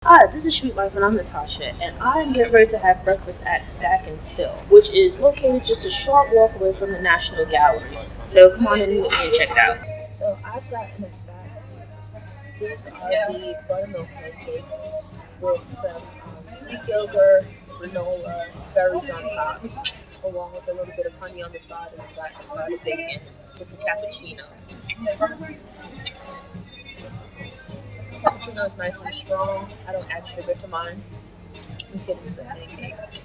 Hi, this is Sweet Life and I'm Natasha, and I'm getting ready to have breakfast at Stack and Still, which is located just a short walk away from the National Gallery. So come on in with me and check it out. So I've gotten a stack. These are the buttermilk pancakes with some Greek yogurt, granola, berries on top, along with a little bit of honey on the side, and I've got a side of bacon with a cappuccino. Cappuccino is nice and strong. I don't add sugar to mine. Let's get into the pancakes.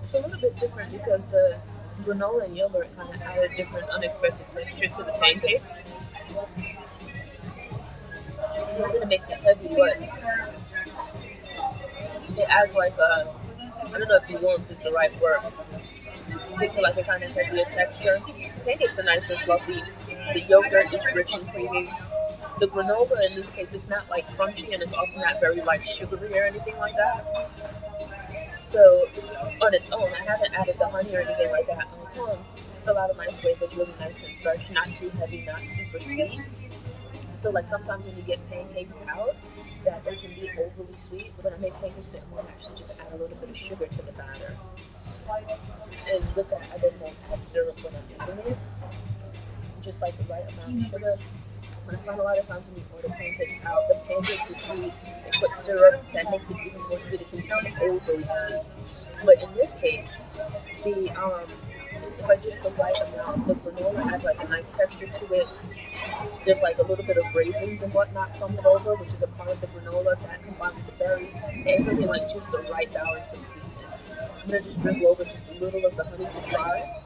It's a little bit different because the granola and yogurt kind of add a different, unexpected texture to the pancakes. Not that it makes it heavy, but it adds like a, I don't know if warmth is the right word. It gives it like a kind of heavier texture. The pancakes are nice and fluffy. The yogurt is rich and creamy. The granola in this case is not like crunchy, and it's also not very like sugary or anything like that. So on its own, I haven't added the honey or anything like that. On its own, it's a lot of nice flavors, really nice and fresh, not too heavy, not super sweet. So like sometimes when you get pancakes out, that they can be overly sweet. But when I make pancakes at home, I actually just add a little bit of sugar to the batter. And with that, I then won't add syrup when I'm eating it. Just like the right amount of sugar. When I find a lot of times when you order pancakes out, the pancakes are sweet, they put syrup, that makes it even more sweet. It can become overly sweet. But in this case, it's like just the right amount. The granola adds like a nice texture to it. There's like a little bit of raisins and whatnot crumbled over, which is a part of the granola that combined with the berries, and it's really like just the right balance of sweetness. I'm gonna just drizzle over just a little of the honey to try.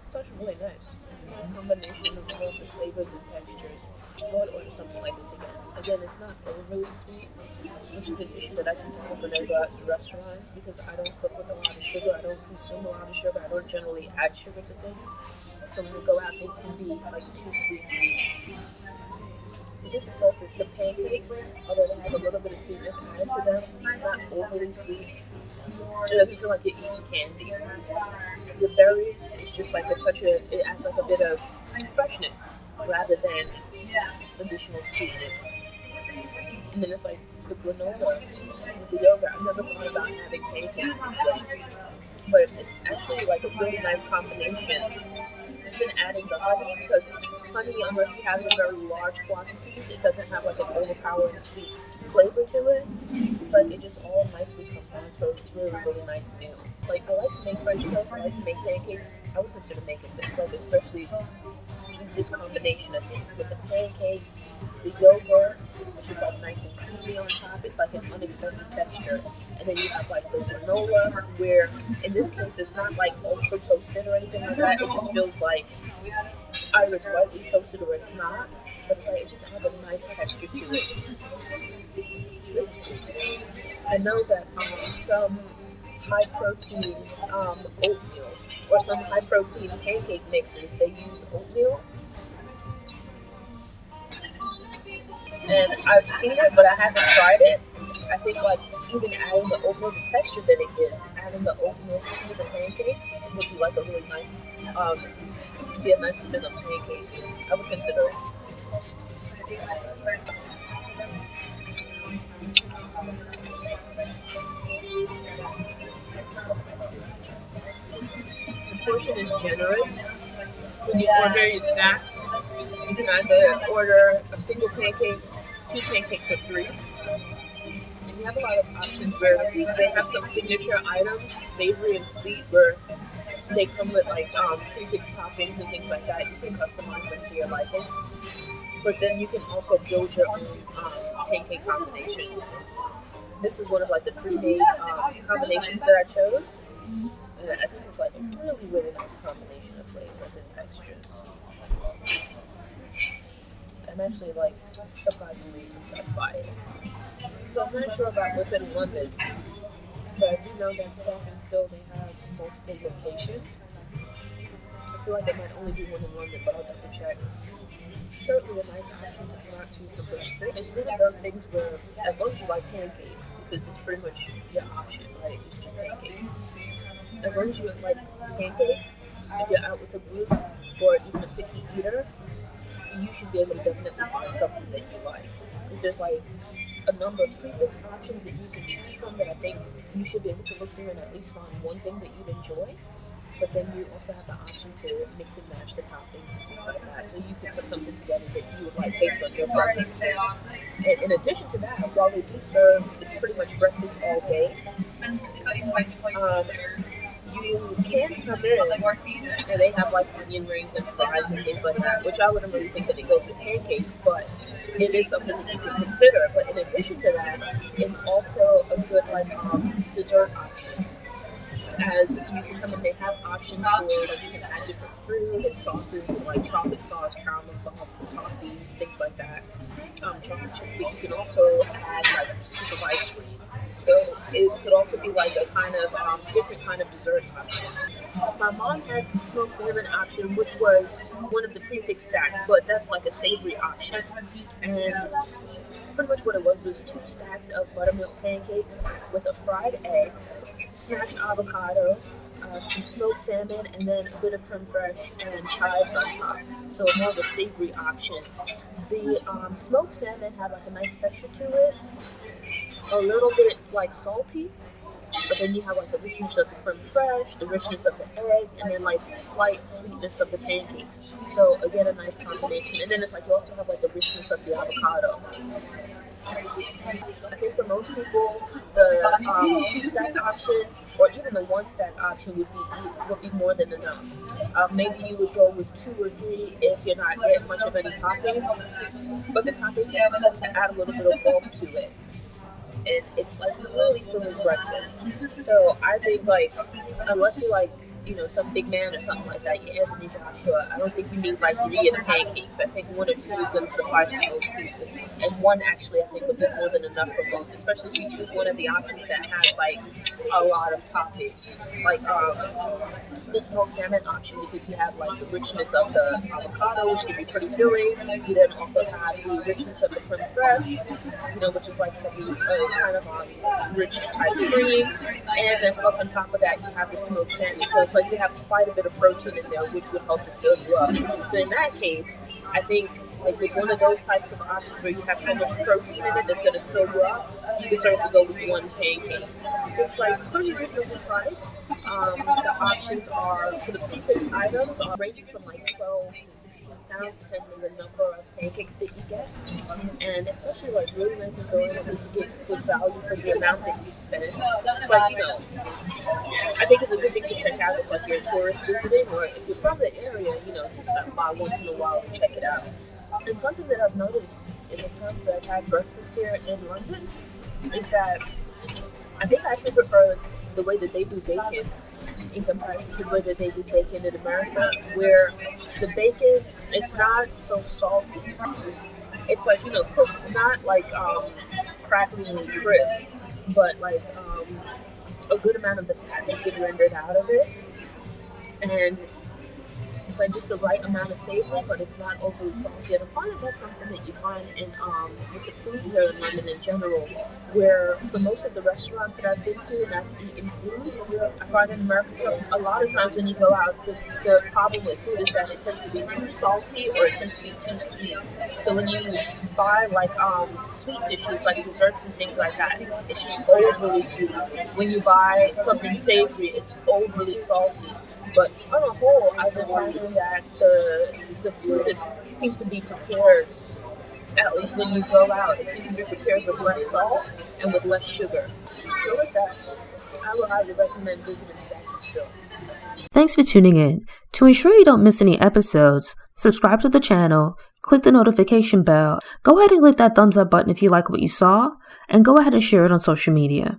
It's actually really nice. It's a nice combination of all the flavors and textures. I would order something like this again. Again, it's not overly sweet, which is an issue that I tend to have when I go out to restaurants because I don't cook with a lot of sugar. I don't consume a lot of sugar. I don't generally add sugar to things. So when I go out, things can be like too sweet for me. But this is perfect. The pancakes, although they have a little bit of sweetness added to them, it's not overly sweet. It doesn't feel like you're eating candy. The berries is just like a touch of, it adds like a bit of freshness rather than additional sweetness. And then it's like the granola with the yogurt. I've never thought about having pancakes this way, but it's actually like a really nice combination. I've been adding the honey because honey, unless you have it in very large quantities, it doesn't have like an overpowering sweet flavor to it. It's like it just all nicely combines for a really, really nice meal. Like I like to make French toast, I like to make pancakes. I would consider making this, like especially this combination of things with the pancake, the yogurt, which is like nice and creamy on top. It's like an unexpected texture, and then you have like the granola, where in this case it's not like ultra toasted or anything like that. It just feels like either it's slightly toasted or it's not, but it's like it just has a nice texture to it. This is cool. I know that some high protein oatmeal or some high protein pancake mixes they use oatmeal, and I've seen it, but I haven't tried it. I think like even adding the oatmeal, the texture that it gives, adding the oatmeal to the pancakes would be like a really nice, um, be a nice spin on pancakes. I would consider it. The portion is generous. When you order your snacks, you can either order a single pancake, two pancakes, or three. And you have a lot of options where they have some signature items, savory and sweet, where they come with like prefix toppings and things like that. You can customize them to your liking. But then you can also build your own pancake combination. This is one of like the pre-made combinations that I chose. And I think it's like a really, really nice combination of flavors and textures. I'm actually like surprisingly impressed by it. So I'm not sure about within London, but I do know that Stack and Still they have multiple locations. feel like they might only do one in London, but I'll double check. Certainly a nice option to come out to for breakfast. It's one of those things where, as long as you like pancakes, because it's pretty much your option, right? It's just pancakes. As long as you like pancakes, if you're out with a group or even a picky eater, you should be able to definitely find something that you like. Because there's like a number of prefix options that you can choose from that I think you should be able to look through and at least find one thing that you'd enjoy. But then you also have the option to mix and match the toppings and things like that. So you can put something together that you would like based on your preferences. And in addition to that, while they do serve, it's pretty much breakfast all day. You can come in and they have like onion rings and fries and things like that, which I wouldn't really think that it goes with pancakes, but it is something that you can consider. But in addition to that, it's also a good like dessert option. As you can come in, they have options for like you can add different fruit and sauces like chocolate sauce, caramel sauce, toppings, things like that. Chocolate chip, but you can also add like a scoop of ice cream. So it could also be like a kind of different kind of dessert option. My mom had the smoked salmon option, which was one of the prefix stacks, but that's like a savory option. And pretty much what it was 2 stacks of buttermilk pancakes with a fried egg, smashed avocado, some smoked salmon, and then a bit of creme fraiche and chives on top. So more of a savory option. The smoked salmon had like a nice texture to it, a little bit like salty, but then you have like the richness of the creme fraiche, the richness of the egg, and then like the slight sweetness of the pancakes. So again, a nice combination. And then it's like you also have like the richness of the avocado. I think for most people, the 2-stack option or even the 1-stack option would be more than enough. Maybe you would go with 2 or 3 if you're not getting much of any toppings, but the toppings help to add a little bit of bulk to it. And it's like really filling breakfast. So I think like unless you like, you know, some big man or something like that, you're Anthony Joshua, I don't think you need like 3 of the pancakes. I think 1 or 2 is going to suffice for most people. And 1 actually I think would be more than enough for most, especially if you choose one of the options that has like a lot of toppings. Like the smoked salmon option, because you have like the richness of the avocado, which can be pretty filling. You then also have the richness of the creme fraiche, you know, which is like heavy, kind of rich type cream. And then plus on top of that, you have the smoked salmon. So it's like you have quite a bit of protein in there, which would help to fill you up. So in that case, I think like with one of those types of options where you have so much protein in it that's going to fill you up, you can certainly go with 1 pancake. It's like pretty reasonably priced. The options are for the prefix items ranges from like 12 to 16 pounds depending on the number of pancakes that you get. And it's actually like really nice and filling, and you get good value for the amount that you spend. It's like, you know, I think it's a good thing to check out if like you're a tourist visiting, or if you're from the area, you know, just stop by once in a while and check it out. And something that I've noticed in the times that I've had breakfast here in London is that I think I actually prefer the way that they do bacon in comparison to the way that they do bacon in America, where the bacon, it's not so salty. It's like, you know, cooked not like cracklingly crisp, but like a good amount of the fat has been rendered out of it. And it's like just the right amount of savory, but it's not overly salty. And I'm finding that's something that you find in with the food here in London in general, where for most of the restaurants that I've been to and I've eaten food, I find in America, so a lot of times when you go out, the problem with food is that it tends to be too salty or it tends to be too sweet. So when you buy like sweet dishes like desserts and things like that, it's just overly sweet. When you buy something savory, it's overly salty. But on a whole, I've been finding that the food seems to be prepared, at least when you go out, it seems to be prepared with less salt and with less sugar. So with that, I would highly recommend visiting Stafford still. Thanks for tuning in. To ensure you don't miss any episodes, subscribe to the channel, click the notification bell, go ahead and click that thumbs up button if you like what you saw, and go ahead and share it on social media.